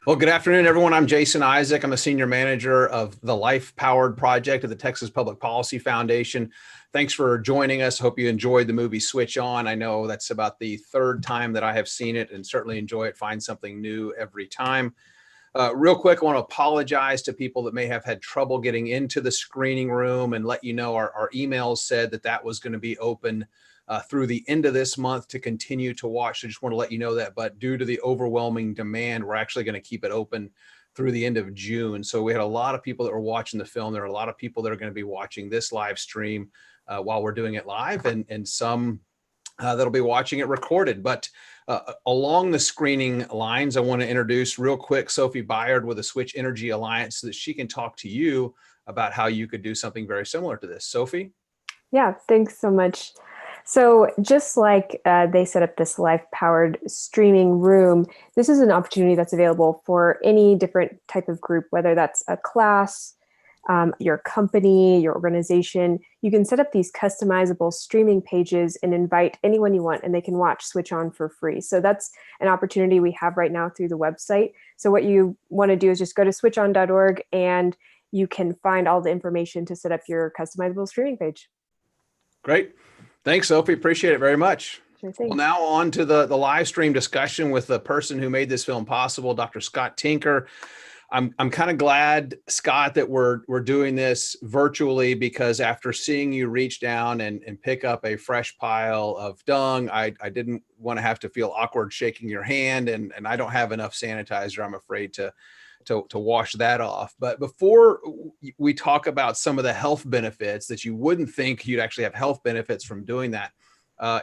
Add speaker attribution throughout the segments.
Speaker 1: Well, good afternoon, everyone. I'm Jason Isaac. I'm a senior manager of the Life Powered Project at the Texas Public Policy Foundation. Thanks for joining us. Hope you enjoyed the movie Switch On. I know that's about the third time that I have seen it and certainly enjoy it, find something new every time. Real quick, I want to apologize to people that may have had trouble getting into the screening room and let you know our emails said that was going to be open through the end of this month to continue to watch. So just want to let you know that, but due to the overwhelming demand, we're actually going to keep it open through the end of June. So we had a lot of people that were watching the film. There are a lot of people that are going to be watching this live stream while we're doing it live, and some that'll be watching it recorded. But along the screening lines, I want to introduce real quick Sophie Byard with the Switch Energy Alliance so that she can talk to you about how you could do something very similar to this. Sophie?
Speaker 2: Yeah, thanks so much. So just like they set up this life-powered streaming room, this is an opportunity that's available for any different type of group, whether that's a class, your company, your organization. You can set up these customizable streaming pages and invite anyone you want, and they can watch Switch On for free. So that's an opportunity we have right now through the website. So what you want to do is just go to switchon.org and you can find all the information to set up your customizable streaming page.
Speaker 1: Great. Thanks, Sophie. Appreciate it very much.
Speaker 2: Sure thing.
Speaker 1: Well, now on to the live stream discussion with the person who made this film possible, Dr. Scott Tinker. I'm kind of glad, Scott, that we're doing this virtually, because after seeing you reach down and pick up a fresh pile of dung, I didn't want to have to feel awkward shaking your hand, and I don't have enough sanitizer, I'm afraid, to wash that off. But before we talk about some of the health benefits that you wouldn't think you'd actually have health benefits from doing that,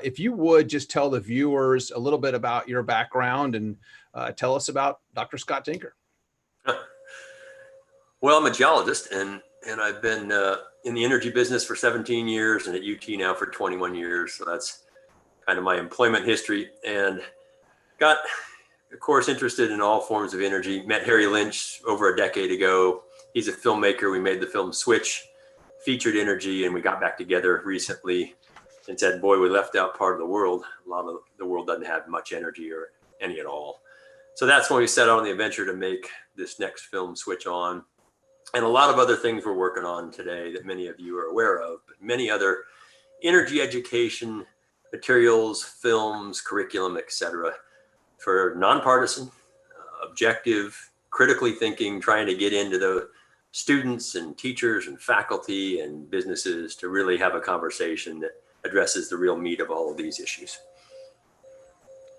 Speaker 1: if you would just tell the viewers a little bit about your background and tell us about Dr. Scott Tinker.
Speaker 3: Well, I'm a geologist, and I've been in the energy business for 17 years and at UT now for 21 years. So that's kind of my employment history, and got, of course, interested in all forms of energy. Met Harry Lynch over a decade ago. He's a filmmaker. We made the film Switch, featured energy, and we got back together recently and said, boy, we left out part of the world. A lot of the world doesn't have much energy or any at all. So that's when we set out on the adventure to make this next film, Switch On. And a lot of other things we're working on today that many of you are aware of, but many other energy education materials, films, curriculum, etc., for nonpartisan, objective, critically thinking, trying to get into the students and teachers and faculty and businesses to really have a conversation that addresses the real meat of all of these issues.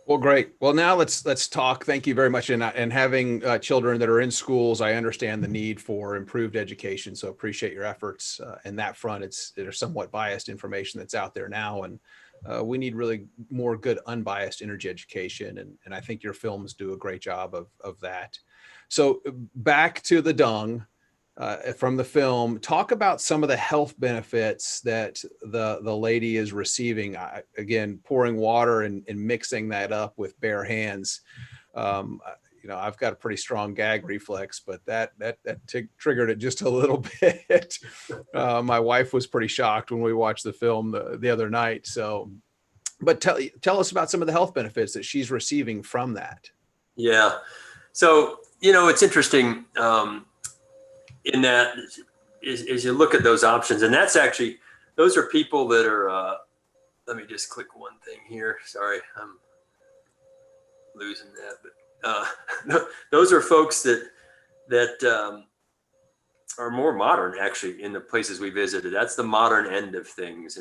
Speaker 1: Well, great. Well, now let's talk. Thank you very much. And having children that are in schools, I understand the need for improved education. So appreciate your efforts in that front. There's somewhat biased information that's out there now, and we need really more good unbiased energy education. And I think your films do a great job of that. So back to the dung from the film, talk about some of the health benefits that the lady is receiving. Again, pouring water and mixing that up with bare hands. I've got a pretty strong gag reflex, but that triggered it just a little bit. My wife was pretty shocked when we watched the film the other night. So, but tell us about some of the health benefits that she's receiving from that.
Speaker 3: Yeah. So, it's interesting in that as you look at those options, and that's actually, those are people that are, let me just click one thing here. Sorry, I'm losing that, but those are folks that are more modern, actually, in the places we visited. That's the modern end of things.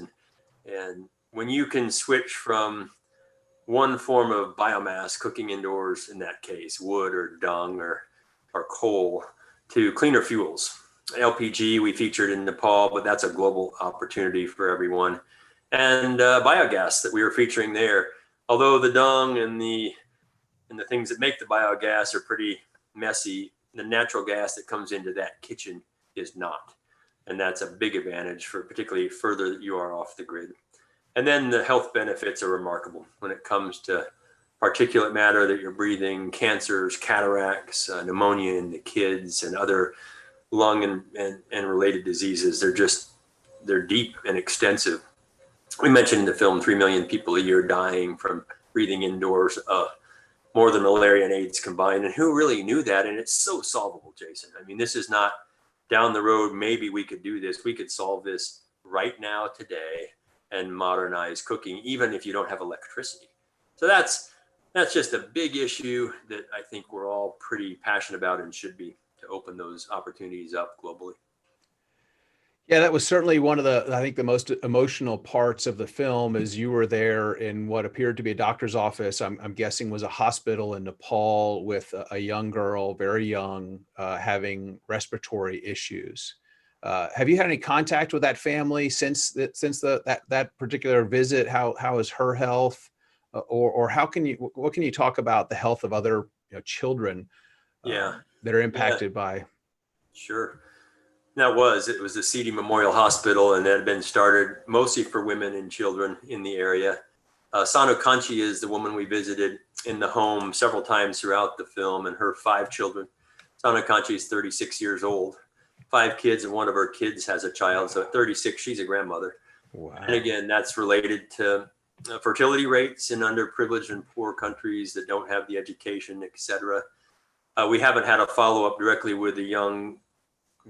Speaker 3: And when you can switch from one form of biomass, cooking indoors, in that case, wood or dung or coal, to cleaner fuels. LPG we featured in Nepal, but that's a global opportunity for everyone. And biogas that we were featuring there. Although the dung and the things that make the biogas are pretty messy, the natural gas that comes into that kitchen is not. And that's a big advantage for particularly further that you are off the grid. And then the health benefits are remarkable when it comes to particulate matter that you're breathing, cancers, cataracts, pneumonia in the kids, and other lung and related diseases. They're deep and extensive. We mentioned in the film 3 million people a year dying from breathing indoors more than malaria and AIDS combined. And who really knew that? And it's so solvable, Jason. I mean, this is not down the road. Maybe we could do this. We could solve this right now, today, and modernize cooking, even if you don't have electricity. So that's just a big issue that I think we're all pretty passionate about and should be, to open those opportunities up globally.
Speaker 1: Yeah, that was certainly one of I think the most emotional parts of the film, is you were there in what appeared to be a doctor's office. I'm guessing was a hospital in Nepal, with a young girl, very young, having respiratory issues. Have you had any contact with that family since that particular visit? How is her health, or what can you talk about the health of other children that are impacted by?
Speaker 3: Sure. It was the Seedy Memorial Hospital, and it had been started mostly for women and children in the area. Sanu Kanchi is the woman we visited in the home several times throughout the film, and her 5 children. Sanu Kanchi is 36 years old, 5 kids, and one of her kids has a child. So at 36, she's a grandmother.
Speaker 1: Wow.
Speaker 3: And again, that's related to fertility rates in underprivileged and poor countries that don't have the education, et cetera. We haven't had a follow-up directly with the young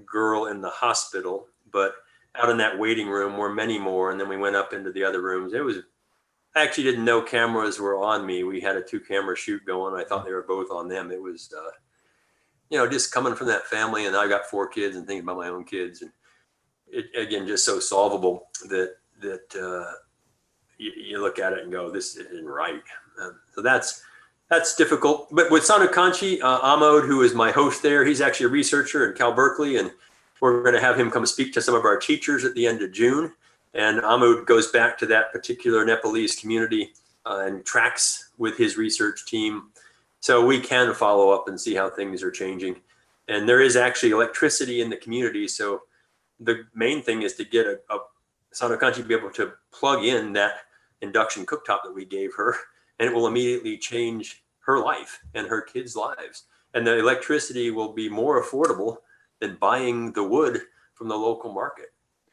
Speaker 3: girl in the hospital, but out in that waiting room were many more. And then we went up into the other rooms. I actually didn't know cameras were on me. We had a 2-camera shoot going. I thought they were both on them. It was, just coming from that family, and I got 4 kids and thinking about my own kids. And it, again, just so solvable that you look at it and go, this isn't right. So that's difficult. But with Sanu Kanchi, Ahmad, who is my host there, he's actually a researcher in Cal Berkeley, and we're going to have him come speak to some of our teachers at the end of June. And Ahmad goes back to that particular Nepalese community and tracks with his research team. So we can follow up and see how things are changing. And there is actually electricity in the community. So the main thing is to get Sanu Kanchi to be able to plug in that induction cooktop that we gave her, and it will immediately change her life and her kids' lives. And the electricity will be more affordable than buying the wood from the local market.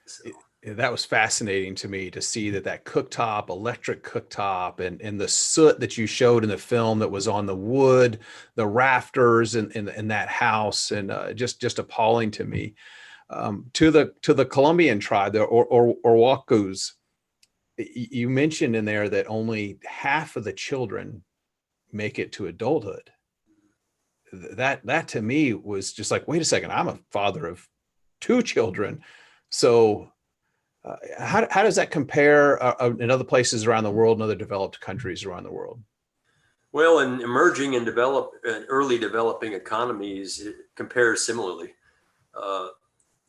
Speaker 3: So.
Speaker 1: That was fascinating to me to see that cooktop, electric cooktop, and the soot that you showed in the film that was on the wood, the rafters in that house, and just appalling to me. To the Colombian tribe, the Orwakus, you mentioned in there that only half of the children make it to adulthood. That to me was just like, wait a second, I'm a father of 2 children. So how does that compare in other places around the world and other developed countries around the world?
Speaker 3: Well, in emerging and early developing economies, it compares similarly.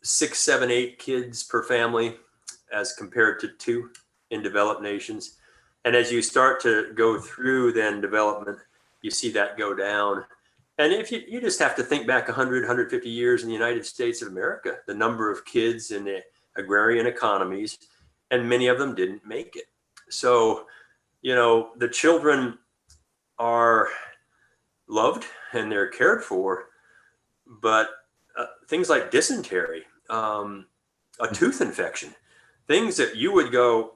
Speaker 3: 6, 7, 8 kids per family as compared to 2 in developed nations. And as you start to go through then development, you see that go down. And if you just have to think back 100, 150 years in the United States of America, the number of kids in the agrarian economies, and many of them didn't make it. So, the children are loved and they're cared for, but things like dysentery, a tooth infection, things that you would go,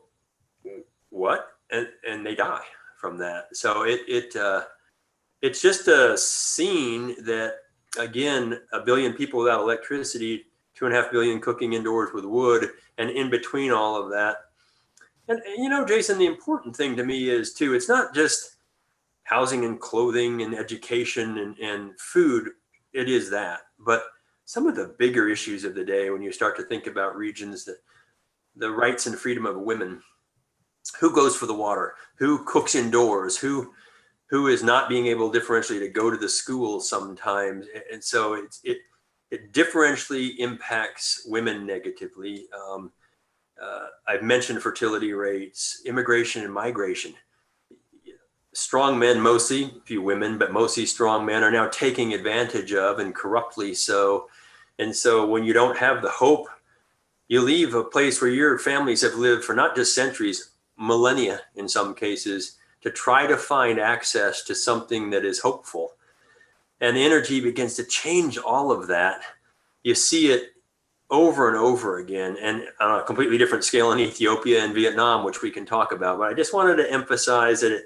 Speaker 3: what? And they die from that. So it's just a scene that, again, 1 billion people without electricity, 2.5 billion cooking indoors with wood, and in between all of that. And Jason, the important thing to me is too, it's not just housing and clothing and education and food. It is that, but some of the bigger issues of the day, when you start to think about regions, that the rights and freedom of women, who goes for the water, who cooks indoors, who is not being able differentially to go to the school sometimes. And so it differentially impacts women negatively. I've mentioned fertility rates, immigration and migration. Strong men, mostly, few women, but mostly strong men, are now taking advantage of, and corruptly so. And so when you don't have the hope, you leave a place where your families have lived for not just centuries, millennia in some cases, to try to find access to something that is hopeful. And the energy begins to change all of that. You see it over and over again, and on a completely different scale in Ethiopia and Vietnam, which we can talk about. But I just wanted to emphasize that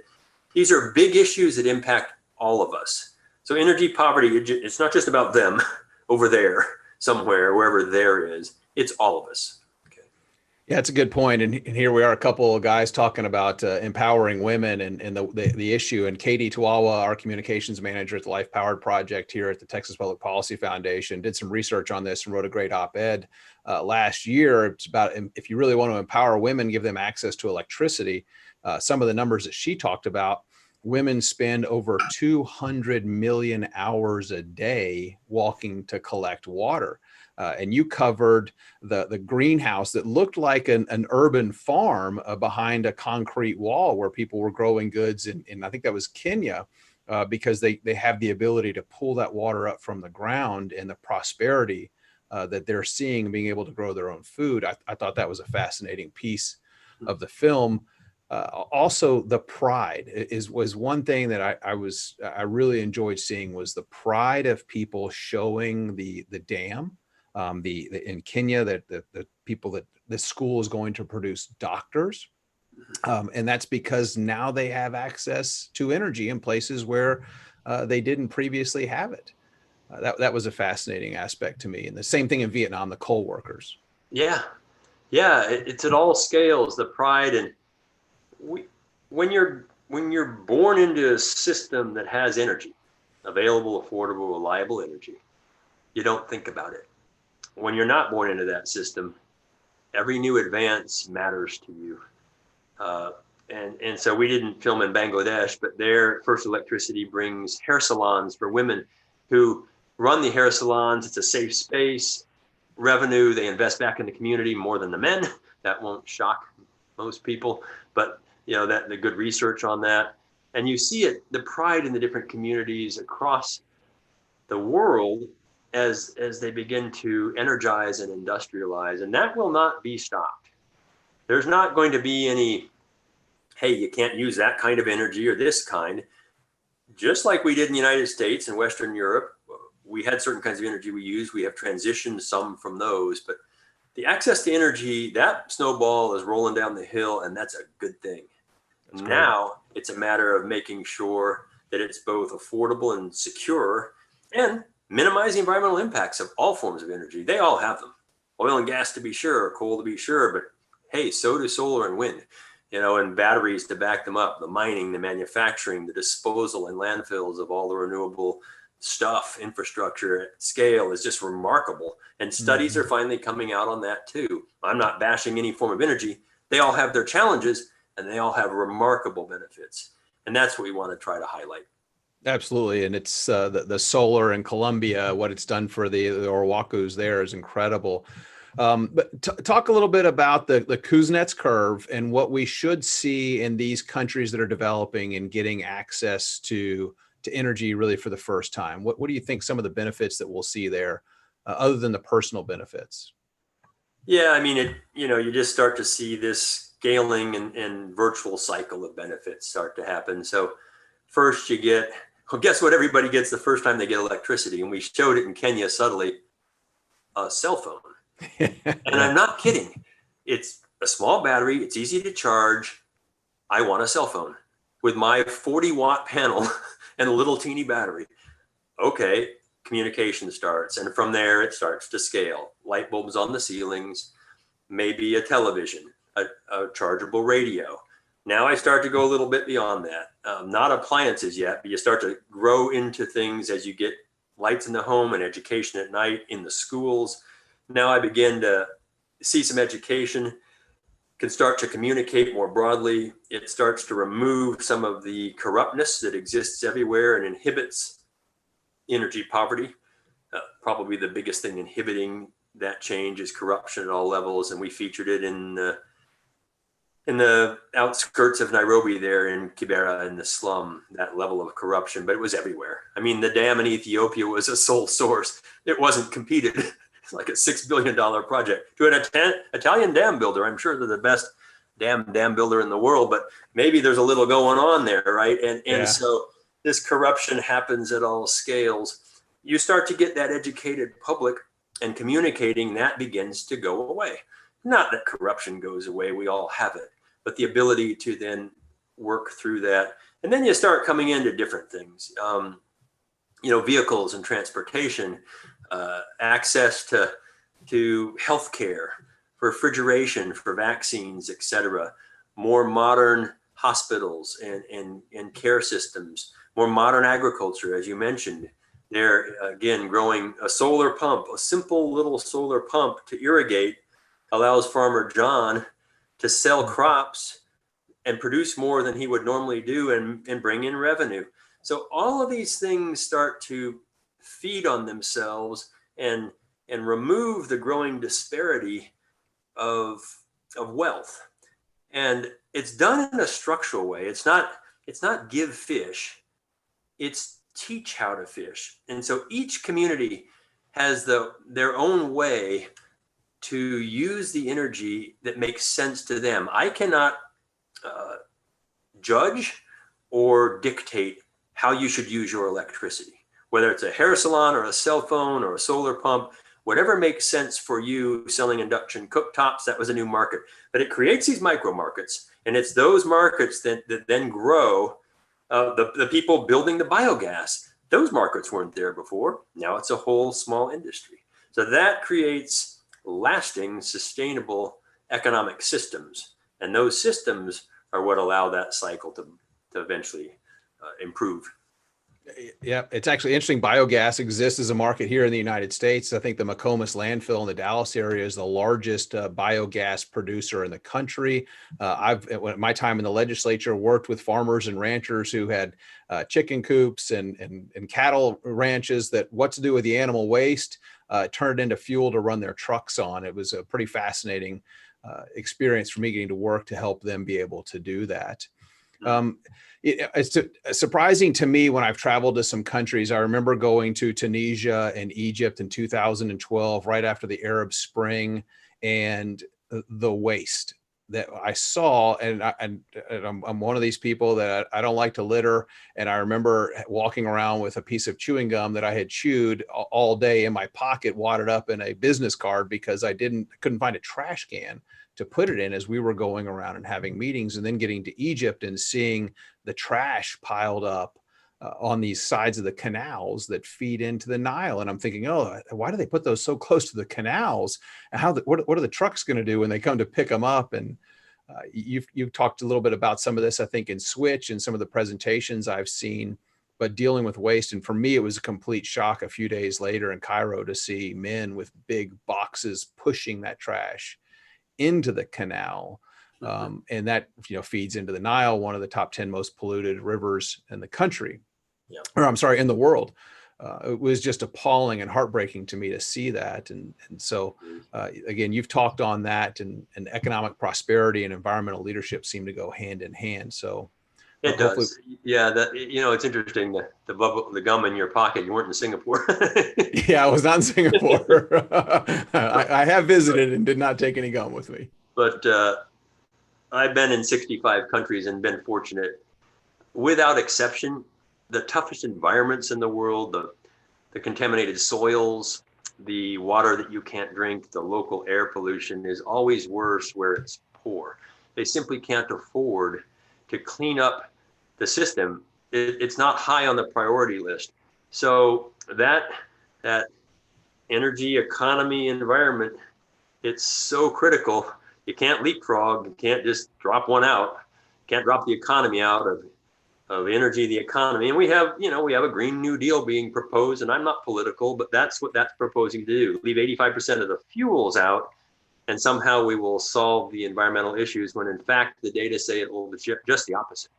Speaker 3: these are big issues that impact all of us. So energy poverty, it's not just about them over there somewhere, wherever there is, it's all of us.
Speaker 1: Yeah, that's a good point. And here we are, a couple of guys talking about empowering women and the issue. And Katie Tawawa, our communications manager at the Life Powered Project here at the Texas Public Policy Foundation, did some research on this and wrote a great op-ed last year. It's about, if you really want to empower women, give them access to electricity. Some of the numbers that she talked about, women spend over 200 million hours a day walking to collect water. And you covered the greenhouse that looked like an urban farm behind a concrete wall where people were growing goods in I think that was Kenya, because they have the ability to pull that water up from the ground, and the prosperity that they're seeing, being able to grow their own food. I thought that was a fascinating piece of the film. Also, the pride was one thing that I really enjoyed seeing, was the pride of people showing the dam. In Kenya, that the people that the school is going to produce doctors. And that's because now they have access to energy in places where they didn't previously have it. That was a fascinating aspect to me. And the same thing in Vietnam, the coal workers.
Speaker 3: Yeah. It's at all scales, the pride. And when you're born into a system that has energy, available, affordable, reliable energy, you don't think about it. When you're not born into that system, every new advance matters to you. And so we didn't film in Bangladesh, but their first electricity brings hair salons for women who run the hair salons. It's a safe space. Revenue, they invest back in the community more than the men. That won't shock most people, but that the good research on that. And you see it, the pride in the different communities across the world as they begin to energize and industrialize, and that will not be stopped. There's not going to be any, hey, you can't use that kind of energy or this kind. Just like we did in the United States and Western Europe, we had certain kinds of energy we used. We have transitioned some from those, but the access to energy, that snowball is rolling down the hill, and that's a good thing. Now it's a matter of making sure that it's both affordable and secure, and minimize the environmental impacts of all forms of energy. They all have them. Oil and gas to be sure, coal to be sure, but hey, so do solar and wind, and batteries to back them up, the mining, the manufacturing, the disposal and landfills of all the renewable stuff, infrastructure at scale is just remarkable. And studies are finally coming out on that too. I'm not bashing any form of energy. They all have their challenges, and they all have remarkable benefits. And that's what we want to try to highlight.
Speaker 1: Absolutely. And it's the solar in Colombia, what it's done for the Orwakus there is incredible. But talk a little bit about the Kuznets curve and what we should see in these countries that are developing and getting access to energy really for the first time. What do you think some of the benefits that we'll see there, other than the personal benefits?
Speaker 3: Yeah, I mean, you just start to see this scaling and virtual cycle of benefits start to happen. So first you get, well, guess what everybody gets the first time they get electricity? And we showed it in Kenya subtly, a cell phone. And I'm not kidding. It's a small battery. It's easy to charge. I want a cell phone with my 40-watt panel and a little teeny battery. Okay, communication starts. And from there, it starts to scale. Light bulbs on the ceilings, maybe a television, a chargeable radio. Now I start to go a little bit beyond that. Not appliances yet, but you start to grow into things as you get lights in the home and education at night in the schools. Now I begin to see some education, can start to communicate more broadly. It starts to remove some of the corruptness that exists everywhere and inhibits energy poverty. Probably the biggest thing inhibiting that change is corruption at all levels. And we featured it in the outskirts of Nairobi there in Kibera in the slum, that level of corruption, but it was everywhere. I mean, the dam in Ethiopia was a sole source. It wasn't competed. It's like a $6 billion project to an Italian dam builder. I'm sure they're the best dam builder in the world, but maybe there's a little going on there, right? And so this corruption happens at all scales. You start to get that educated public and communicating, that begins to go away. Not that corruption goes away, we all have it, but the ability to then work through that And then you start coming into different things, vehicles and transportation, access to healthcare, for refrigeration, for vaccines, et cetera, more modern hospitals and care systems, more modern agriculture, as you mentioned. They're, again, growing a solar pump, a simple little solar pump to irrigate allows Farmer John to sell crops and produce more than he would normally do and bring in revenue. So all of these things start to feed on themselves and remove the growing disparity of wealth. And it's done in a structural way. It's not give fish, it's teach how to fish. And so each community has their own way to use the energy that makes sense to them. I cannot judge or dictate how you should use your electricity, whether it's a hair salon or a cell phone or a solar pump, whatever makes sense for you. Selling induction cooktops, that was a new market, but it creates these micro markets, and it's those markets that then grow. The people building the biogas, those markets weren't there before. Now it's a whole small industry. So that creates lasting, sustainable economic systems, and those systems are what allow that cycle to eventually improve.
Speaker 1: Yeah, it's actually interesting. Biogas exists as a market here in the United States. I think the McComas landfill in the Dallas area is the largest biogas producer in the country. I've, at my time in the legislature, worked with farmers and ranchers who had chicken coops and cattle ranches that what to do with the animal waste, turned into fuel to run their trucks on. It was a pretty fascinating experience for me getting to work to help them be able to do that. It's surprising to me when I've traveled to some countries. I remember going to Tunisia and Egypt in 2012, right after the Arab Spring, and the waste that I saw. And I'm one of these people that I don't like to litter. And I remember walking around with a piece of chewing gum that I had chewed all day in my pocket, wadded up in a business card, because I couldn't find a trash can to put it in as we were going around and having meetings. And then getting to Egypt and seeing the trash piled up on these sides of the canals that feed into the Nile. And I'm thinking, oh, why do they put those so close to the canals? And what are the trucks going to do when they come to pick them up? And you've talked a little bit about some of this, I think, in Switch and some of the presentations I've seen, but dealing with waste. And for me, it was a complete shock a few days later in Cairo to see men with big boxes pushing that trash into the canal. And that, feeds into the Nile, one of the top 10 most polluted rivers in the country, in the world. It was just appalling and heartbreaking to me to see that. And so, again, you've talked on that, and economic prosperity and environmental leadership seem to go hand in hand. So
Speaker 3: it does. Yeah. It's interesting that the gum in your pocket, you weren't in Singapore.
Speaker 1: Yeah, I was not in Singapore. I have visited and did not take any gum with me.
Speaker 3: But I've been in 65 countries and been fortunate. Without exception, the toughest environments in the world, the contaminated soils, the water that you can't drink, the local air pollution is always worse where it's poor. They simply can't afford to clean up the system. It's not high on the priority list. So that energy, economy, environment, it's so critical. You can't leapfrog. You can't just drop one out. You can't drop the economy out of energy, the economy. And we have a Green New Deal being proposed, and I'm not political, but that's what that's proposing to do. Leave 85% of the fuels out, and somehow we will solve the environmental issues, when in fact the data say it will be just the opposite.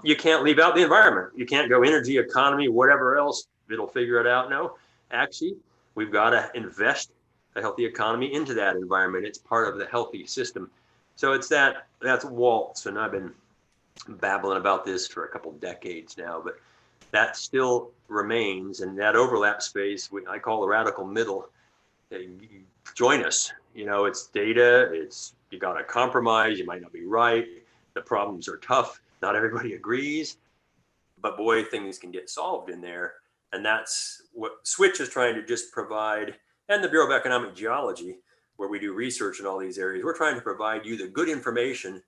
Speaker 3: You can't leave out the environment. You can't go energy, economy, whatever else, it'll figure it out. No, actually, we've got to invest a healthy economy into that environment. It's part of the healthy system. So that's waltz, and I've been babbling about this for a couple decades now, but that still remains, and that overlap space, I call the radical middle. Join us. It's data, you got to compromise, you might not be right, the problems are tough, not everybody agrees, but boy, things can get solved in there. And that's what Switch is trying to just provide, and the Bureau of Economic Geology, where we do research in all these areas. We're trying to provide you the good information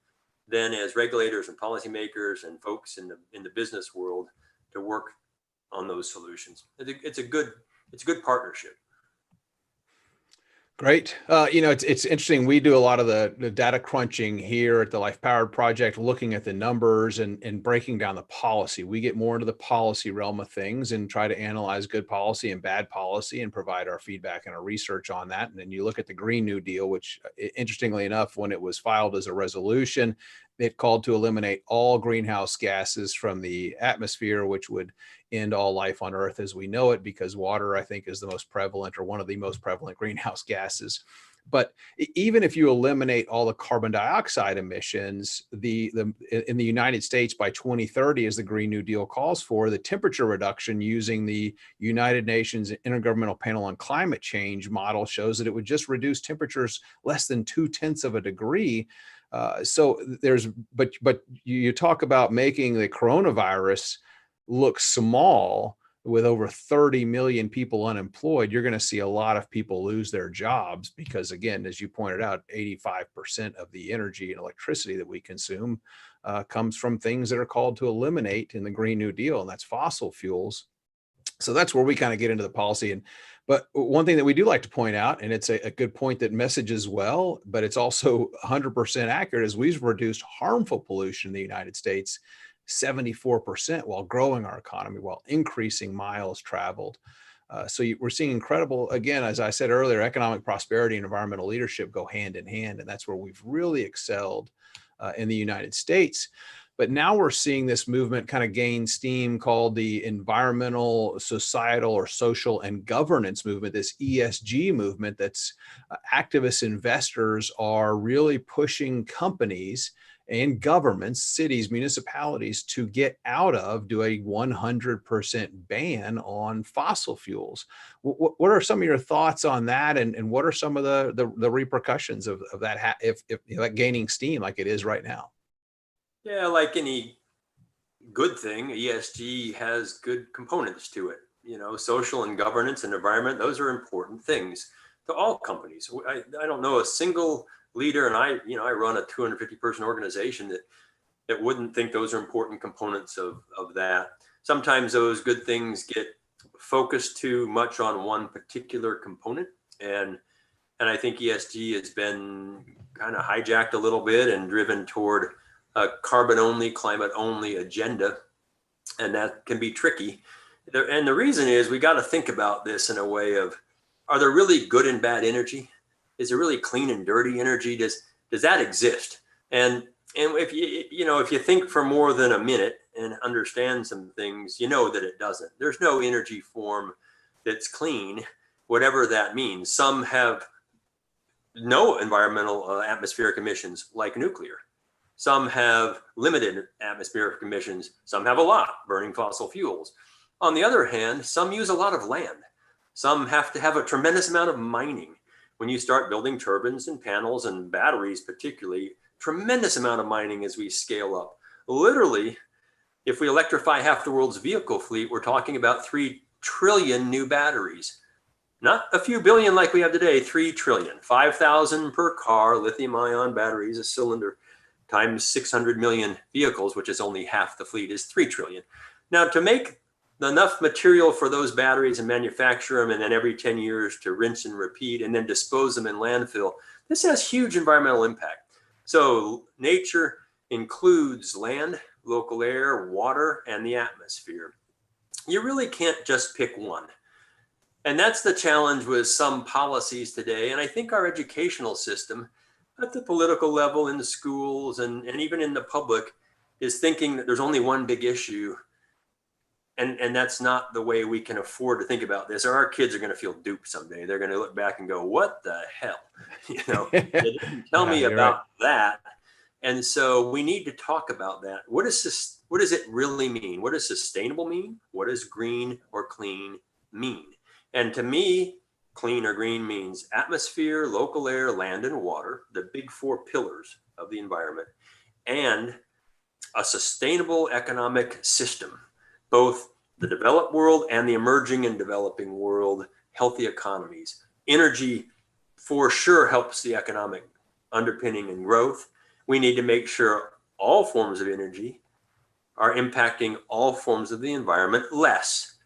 Speaker 3: then as regulators and policymakers and folks in the business world to work on those solutions. It's a good partnership.
Speaker 1: Great. It's interesting. We do a lot of the data crunching here at the Life Powered Project, looking at the numbers and breaking down the policy. We get more into the policy realm of things and try to analyze good policy and bad policy and provide our feedback and our research on that. And then you look at the Green New Deal, which interestingly enough, when it was filed as a resolution, it called to eliminate all greenhouse gases from the atmosphere, which would end all life on Earth as we know it, because water, I think, is the most prevalent or one of the most prevalent greenhouse gases. But even if you eliminate all the carbon dioxide emissions, in the United States by 2030, as the Green New Deal calls for, the temperature reduction using the United Nations Intergovernmental Panel on Climate Change model shows that it would just reduce temperatures less than 0.2 of a degree. But you talk about making the coronavirus look small with over 30 million people unemployed. You're going to see a lot of people lose their jobs because, again, as you pointed out, 85% of the energy and electricity that we consume comes from things that are called to eliminate in the Green New Deal, and that's fossil fuels. So that's where we kind of get into the policy. But one thing that we do like to point out, and it's a good point that messages well, but it's also 100% accurate, is we've reduced harmful pollution in the United States 74% while growing our economy, while increasing miles traveled. We're seeing incredible, again, as I said earlier, economic prosperity and environmental leadership go hand in hand. And that's where we've really excelled in the United States. But now we're seeing this movement kind of gain steam called the environmental, societal, or social and governance movement, this ESG movement that's activist investors are really pushing companies and governments, cities, municipalities to get out of, do a 100% ban on fossil fuels. What are some of your thoughts on that? And what are some of the repercussions of that if like gaining steam like it is right now?
Speaker 3: Yeah, like any good thing, ESG has good components to it. Social and governance and environment, those are important things to all companies. I don't know a single leader, and I run a 250 person organization that wouldn't think those are important components of that. Sometimes those good things get focused too much on one particular component. And I think ESG has been kind of hijacked a little bit and driven toward a carbon only, climate only agenda. And that can be tricky. And the reason is we got to think about this in a way of, are there really good and bad energy? Is there really clean and dirty energy? Does that exist? And if you think for more than a minute and understand some things, you know that it doesn't. There's no energy form that's clean, whatever that means. Some have no environmental atmospheric emissions, like nuclear. Some have limited atmospheric emissions. Some have a lot, burning fossil fuels. On the other hand, some use a lot of land. Some have to have a tremendous amount of mining. When you start building turbines and panels and batteries, particularly, tremendous amount of mining as we scale up. Literally, if we electrify half the world's vehicle fleet, we're talking about 3 trillion new batteries. Not a few billion like we have today, 3 trillion. 5,000 per car, lithium ion batteries, a cylinder, times 600 million vehicles, which is only half the fleet, is 3 trillion. Now, to make enough material for those batteries and manufacture them, and then every 10 years to rinse and repeat and then dispose them in landfill, this has huge environmental impact. So nature includes land, local air, water, and the atmosphere. You really can't just pick one. And that's the challenge with some policies today. And I think our educational system at the political level, in the schools, and even in the public, is thinking that there's only one big issue. And that's not the way we can afford to think about this, or our kids are going to feel duped someday. They're going to look back and go, what the hell? They didn't tell me about that. And so we need to talk about that. What does it really mean? What does sustainable mean? What does green or clean mean? And to me, clean or green means atmosphere, local air, land, and water, the big 4 pillars of the environment, and a sustainable economic system, both the developed world and the emerging and developing world, healthy economies. Energy for sure helps the economic underpinning and growth. We need to make sure all forms of energy are impacting all forms of the environment less.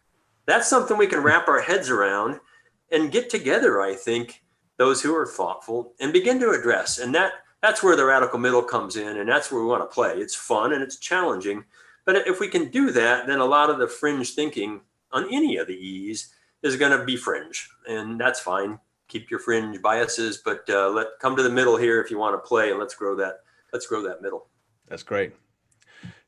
Speaker 3: That's something we can wrap our heads around and get together, I think, those who are thoughtful and begin to address. And that's where the radical middle comes in, and that's where we want to play. It's fun and it's challenging. But if we can do that, then a lot of the fringe thinking on any of the E's is going to be fringe, and that's fine. Keep your fringe biases, but come to the middle here if you want to play, and let's grow that middle.
Speaker 1: That's great.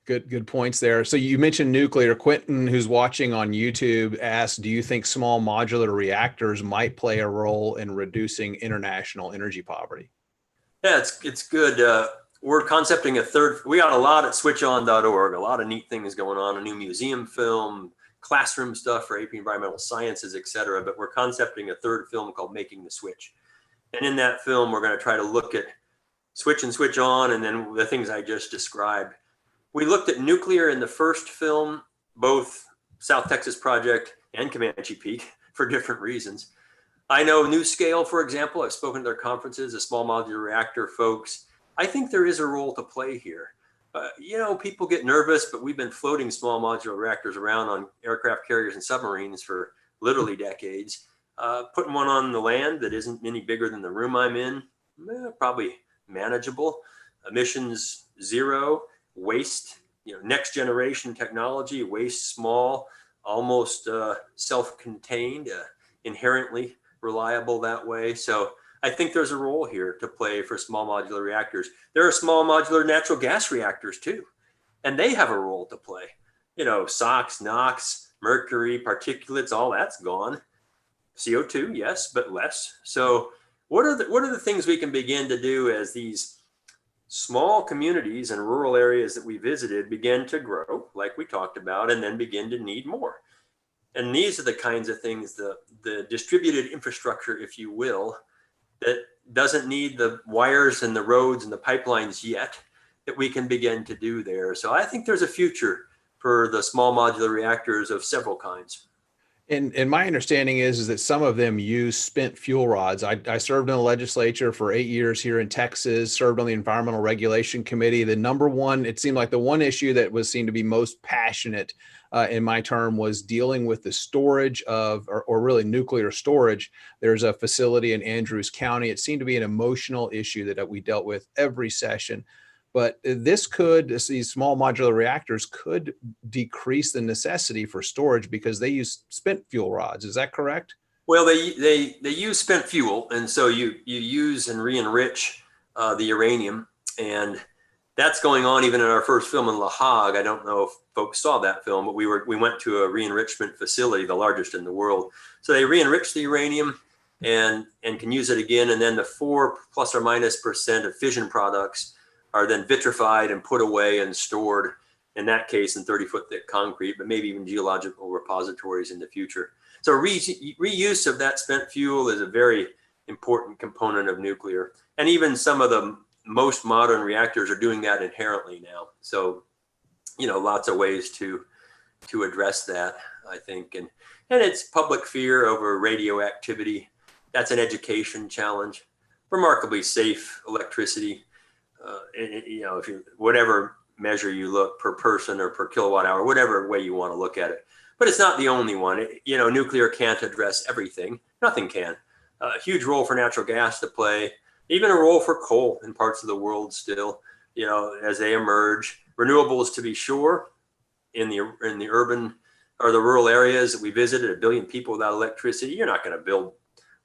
Speaker 1: Good points there. So you mentioned nuclear. Quentin, who's watching on YouTube, asked, do you think small modular reactors might play a role in reducing international energy poverty?
Speaker 3: Yeah, it's good. We're concepting a third. We got a lot at switchon.org, a lot of neat things going on, a new museum film, classroom stuff for AP Environmental Sciences, et cetera. But we're concepting a third film called Making the Switch. And in that film, we're going to try to look at switch and switch on, and then the things I just described. We looked at nuclear in the first film, both South Texas Project and Comanche Peak, for different reasons. I know NuScale, for example, I've spoken to their conferences, the small modular reactor folks. I think there is a role to play here. People get nervous, but we've been floating small modular reactors around on aircraft carriers and submarines for literally decades. Putting one on the land that isn't any bigger than the room I'm in, probably manageable. Emissions zero. Waste, next generation technology, waste small, almost self-contained, inherently reliable that way. So I think there's a role here to play for small modular reactors. There are small modular natural gas reactors too, and they have a role to play. SOx, NOx, mercury, particulates, all that's gone. CO2, yes, but less. So what are the things we can begin to do as these small communities and rural areas that we visited begin to grow, like we talked about, and then begin to need more? And these are the kinds of things, the distributed infrastructure, if you will, that doesn't need the wires and the roads and the pipelines yet, that we can begin to do there. So I think there's a future for the small modular reactors of several kinds.
Speaker 1: And my understanding is that some of them use spent fuel rods. I served in the legislature for 8 years here in Texas, served on the Environmental Regulation Committee. It seemed like the one issue that seemed to be most passionate in my term was dealing with the storage of, or really nuclear storage. There's a facility in Andrews County. It seemed to be an emotional issue that we dealt with every session. But these small modular reactors could decrease the necessity for storage because they use spent fuel rods. Is that correct?
Speaker 3: Well, they use spent fuel, and so you use and re-enrich the uranium, and that's going on even in our first film in La Hague. I don't know if folks saw that film, but we went to a re-enrichment facility, the largest in the world. So they re-enrich the uranium and can use it again, and then the 4%± of fission products are then vitrified and put away and stored, in that case, in 30-foot thick concrete, but maybe even geological repositories in the future. So reuse of that spent fuel is a very important component of nuclear. And even some of the most modern reactors are doing that inherently now. So, lots of ways to address that, I think. And it's public fear over radioactivity. That's an education challenge. Remarkably safe electricity. If whatever measure you look per person or per kilowatt hour, whatever way you want to look at it. But it's not the only one. Nuclear can't address everything. Nothing can. A huge role for natural gas to play, even a role for coal in parts of the world still, as they emerge. Renewables, to be sure, in the urban or the rural areas that we visited, 1 billion people without electricity. You're not going to build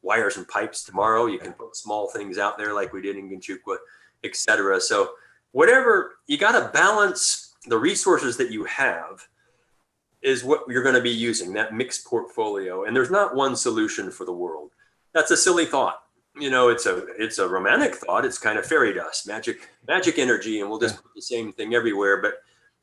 Speaker 3: wires and pipes tomorrow. You can put small things out there like we did in Ginchukwa, et cetera. So whatever, you got to balance the resources that you have is what you're going to be using, that mixed portfolio. And there's not one solution for the world. That's a silly thought. It's a romantic thought. It's kind of fairy dust, magic energy, and we'll just put the same thing everywhere. But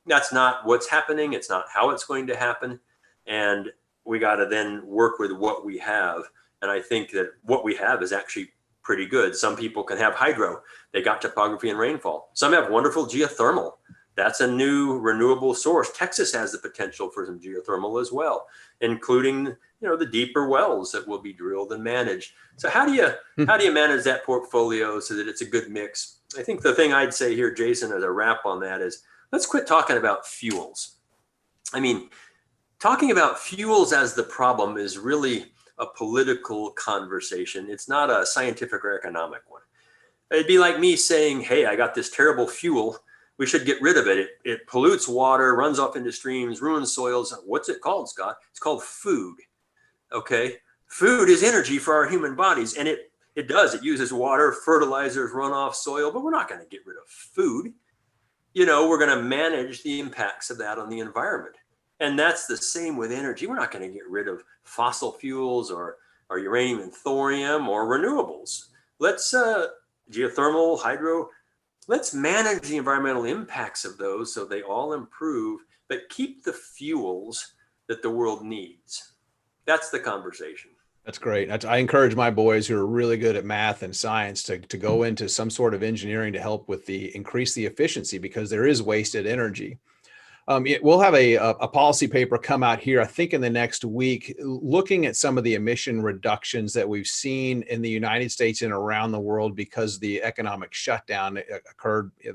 Speaker 3: that's not what's happening. It's not how it's going to happen. And we got to then work with what we have. And I think that what we have is actually pretty good. Some people can have hydro. They got topography and rainfall. Some have wonderful geothermal. That's a new renewable source. Texas has the potential for some geothermal as well, including the deeper wells that will be drilled and managed. So how do you manage that portfolio so that it's a good mix? I think the thing I'd say here, Jason, as a wrap on that is, let's quit talking about fuels. I mean, talking about fuels as the problem is really a political conversation. It's not a scientific or economic one. It'd be like me saying, hey, I got this terrible fuel. We should get rid of it. It pollutes water, runs off into streams, ruins soils. What's it called, Scott? It's called food. Okay. Food is energy for our human bodies. And it does. It uses water, fertilizers, runoff, soil, but we're not going to get rid of food. You know, we're going to manage the impacts of that on the environment. And that's the same with energy. We're not going to get rid of fossil fuels or uranium and thorium or renewables. Let's geothermal, hydro, let's manage the environmental impacts of those so they all improve, but keep the fuels that the world needs. That's the conversation.
Speaker 1: That's great. I encourage my boys who are really good at math and science to go into some sort of engineering to help with increase the efficiency, because there is wasted energy. We'll have a policy paper come out here, I think, in the next week, looking at some of the emission reductions that we've seen in the United States and around the world because the economic shutdown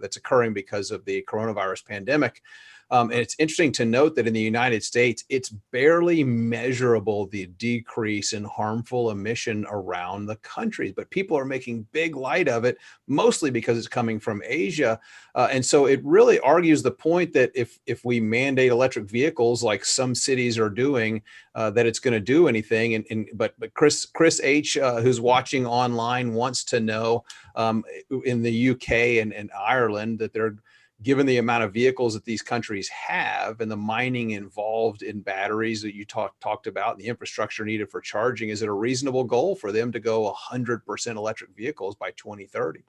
Speaker 1: that's occurring because of the coronavirus pandemic. And it's interesting to note that in the United States, it's barely measurable, the decrease in harmful emission around the country, but people are making big light of it, mostly because it's coming from Asia. And so it really argues the point that if we mandate electric vehicles like some cities are doing, that it's going to do anything. But Chris H., who's watching online, wants to know in the UK and Ireland that they're, given the amount of vehicles that these countries have and the mining involved in batteries that you talked about, and the infrastructure needed for charging, is it a reasonable goal for them to go 100% electric vehicles by 2030?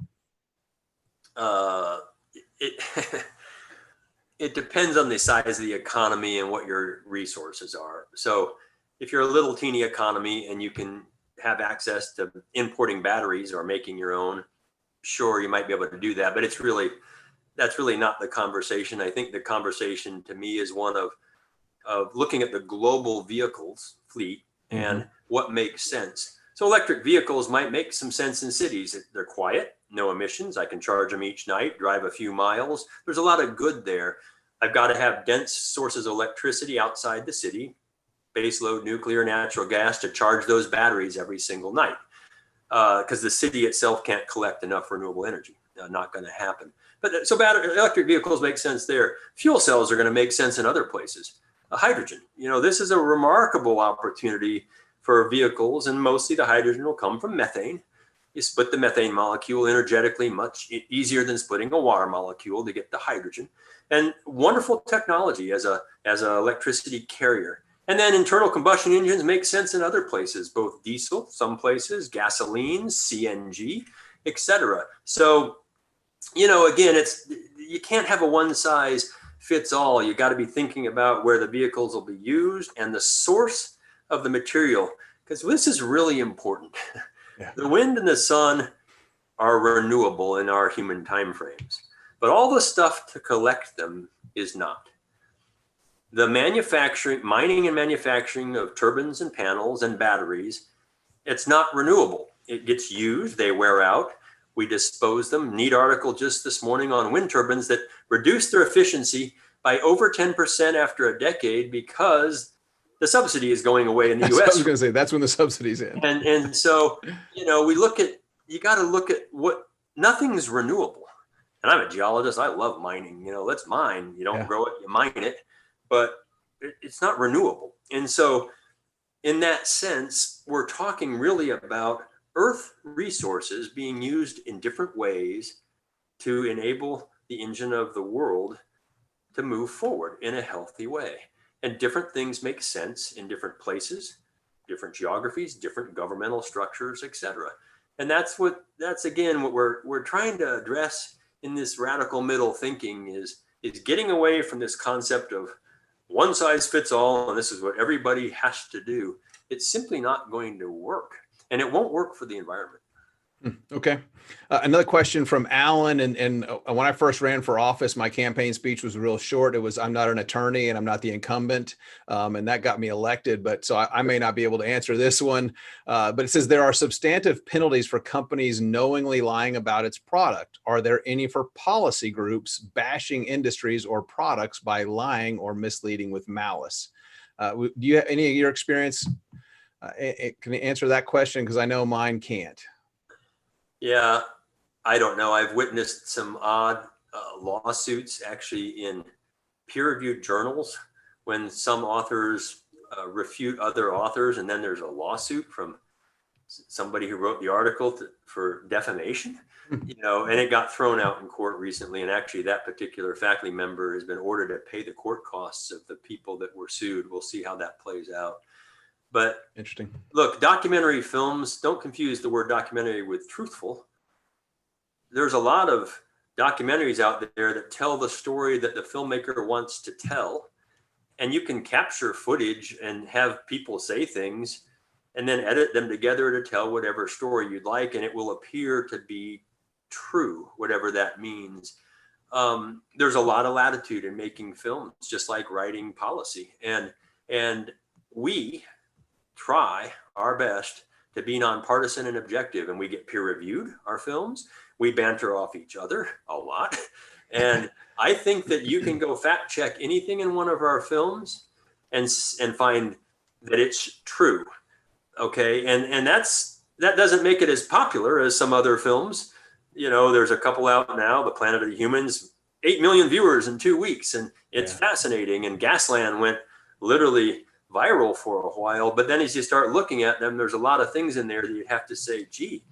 Speaker 3: It depends on the size of the economy and what your resources are. So if you're a little teeny economy and you can have access to importing batteries or making your own, sure, you might be able to do that, but that's really not the conversation. I think the conversation to me is one of looking at the global vehicles fleet and what makes sense. So electric vehicles might make some sense in cities. They're quiet, no emissions. I can charge them each night, drive a few miles. There's a lot of good there. I've got to have dense sources of electricity outside the city, baseload nuclear, natural gas to charge those batteries every single night, because the city itself can't collect enough renewable energy. Not going to happen. But so electric vehicles make sense there. Fuel cells are going to make sense in other places. Hydrogen, this is a remarkable opportunity for vehicles, and mostly the hydrogen will come from methane. You split the methane molecule energetically, much easier than splitting a water molecule to get the hydrogen. And wonderful technology as an electricity carrier. And then internal combustion engines make sense in other places, both diesel, some places, gasoline, CNG, etc. So, again, you can't have a one size fits all. You got to be thinking about where the vehicles will be used and the source of the material, because this is really important. Yeah. The wind and the sun are renewable in our human timeframes, but all the stuff to collect them is not. The mining and manufacturing of turbines and panels and batteries, it's not renewable. It gets used, they wear out. We dispose them. Neat article just this morning on wind turbines that reduce their efficiency by over 10% after a decade because the subsidy is going away in the US.
Speaker 1: I was going to say, that's when the subsidy's in.
Speaker 3: And so, you got to look at nothing's renewable. And I'm a geologist. I love mining. Let's mine. You don't grow it, you mine it, but it's not renewable. And so in that sense, we're talking really about Earth resources being used in different ways to enable the engine of the world to move forward in a healthy way. And different things make sense in different places, different geographies, different governmental structures, etc. And that's again what we're trying to address in this radical middle thinking is getting away from this concept of one size fits all and this is what everybody has to do. It's simply not going to work. And it won't work for the environment.
Speaker 1: Okay. Another question from Alan. And when I first ran for office, my campaign speech was real short. It was, I'm not an attorney and I'm not the incumbent. And that got me elected. But so I may not be able to answer this one. But it says there are substantive penalties for companies knowingly lying about its product. Are there any for policy groups bashing industries or products by lying or misleading with malice? Do you have any of your experience? Can you answer that question? Because I know mine can't.
Speaker 3: Yeah, I don't know. I've witnessed some odd lawsuits actually in peer-reviewed journals when some authors refute other authors, and then there's a lawsuit from somebody who wrote the article for defamation, and it got thrown out in court recently. And actually that particular faculty member has been ordered to pay the court costs of the people that were sued. We'll see how that plays out. But
Speaker 1: interesting.
Speaker 3: Look, documentary films, don't confuse the word documentary with truthful. There's a lot of documentaries out there that tell the story that the filmmaker wants to tell. And you can capture footage and have people say things and then edit them together to tell whatever story you'd like. And it will appear to be true, whatever that means. There's a lot of latitude in making films, just like writing policy. And we try our best to be nonpartisan and objective, and we get peer reviewed our films. We banter off each other a lot. And I think that you can go fact check anything in one of our films and find that it's true. Okay. And that doesn't make it as popular as some other films. There's a couple out now, The Planet of the Humans, 8 million viewers in 2 weeks. And it's fascinating. And Gasland went literally viral for a while, but then as you start looking at them, there's a lot of things in there that you'd have to say, gee,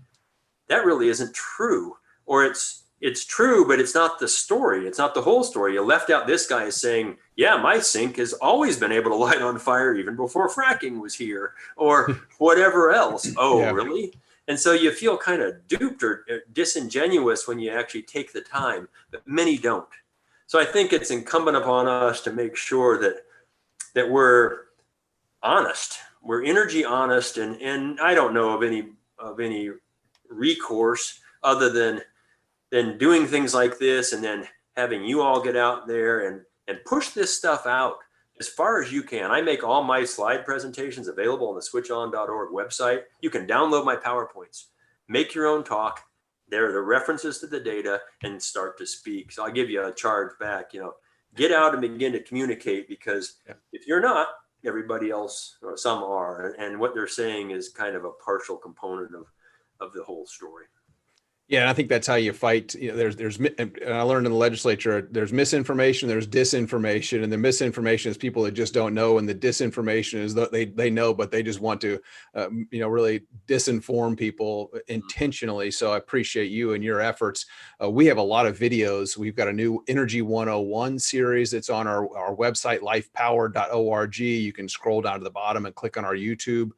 Speaker 3: that really isn't true. Or it's true, but it's not the story. It's not the whole story. You left out this guy saying, yeah, my sink has always been able to light on fire even before fracking was here, or whatever else. Oh, yeah. Really? And so you feel kind of duped or disingenuous when you actually take the time, but many don't. So I think it's incumbent upon us to make sure that we're honest, we're energy honest, and I don't know of any recourse other than doing things like this, and then having you all get out there and push this stuff out as far as you can. I make all my slide presentations available on the switchon.org website. You can download my PowerPoints, make your own talk. There are the references to the data, and start to speak. So I'll give you a charge back. Get out and begin to communicate, because if you're not, everybody else, or some are, and what they're saying is kind of a partial component of the whole story.
Speaker 1: Yeah, and I think that's how you fight. There's, and I learned in the legislature, there's misinformation, there's disinformation, and the misinformation is people that just don't know, and the disinformation is that they know, but they just want to, really disinform people intentionally. So I appreciate you and your efforts. We have a lot of videos. We've got a new Energy 101 series that's on our website, lifepower.org. You can scroll down to the bottom and click on our YouTube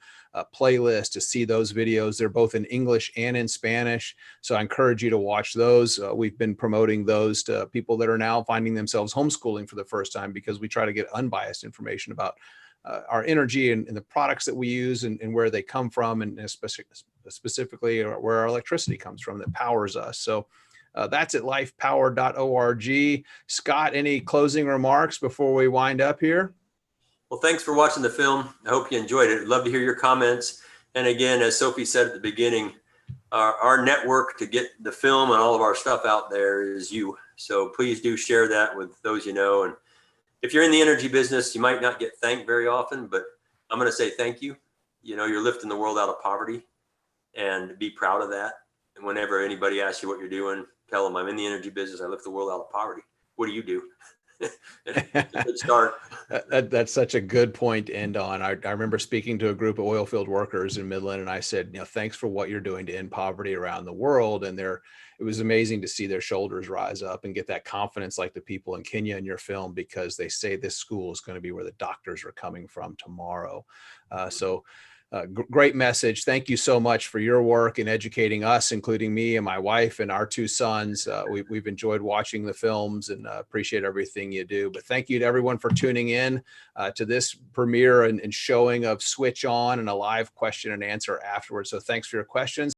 Speaker 1: playlist to see those videos. They're both in English and in Spanish. So I encourage you to watch those. We've been promoting those to people that are now finding themselves homeschooling for the first time, because we try to get unbiased information about our energy and the products that we use and where they come from, and specifically where our electricity comes from that powers us. So that's at lifepower.org. Scott, any closing remarks before we wind up here?
Speaker 3: Well, thanks for watching the film. I hope you enjoyed it. I'd love to hear your comments. And again, as Sophie said at the beginning, our network to get the film and all of our stuff out there is you. So please do share that with those you know. And if you're in the energy business, you might not get thanked very often, but I'm going to say thank you. You're lifting the world out of poverty, and be proud of that. And whenever anybody asks you what you're doing, tell them I'm in the energy business. I lift the world out of poverty. What do you do? Good start.
Speaker 1: That's such a good point to end on. I remember speaking to a group of oil field workers in Midland, and I said, thanks for what you're doing to end poverty around the world. And it was amazing to see their shoulders rise up and get that confidence, like the people in Kenya in your film, because they say this school is going to be where the doctors are coming from tomorrow. Great message. Thank you so much for your work in educating us, including me and my wife and our 2 sons. We've enjoyed watching the films and appreciate everything you do. But thank you to everyone for tuning in to this premiere and showing of Switch On, and a live question and answer afterwards. So thanks for your questions.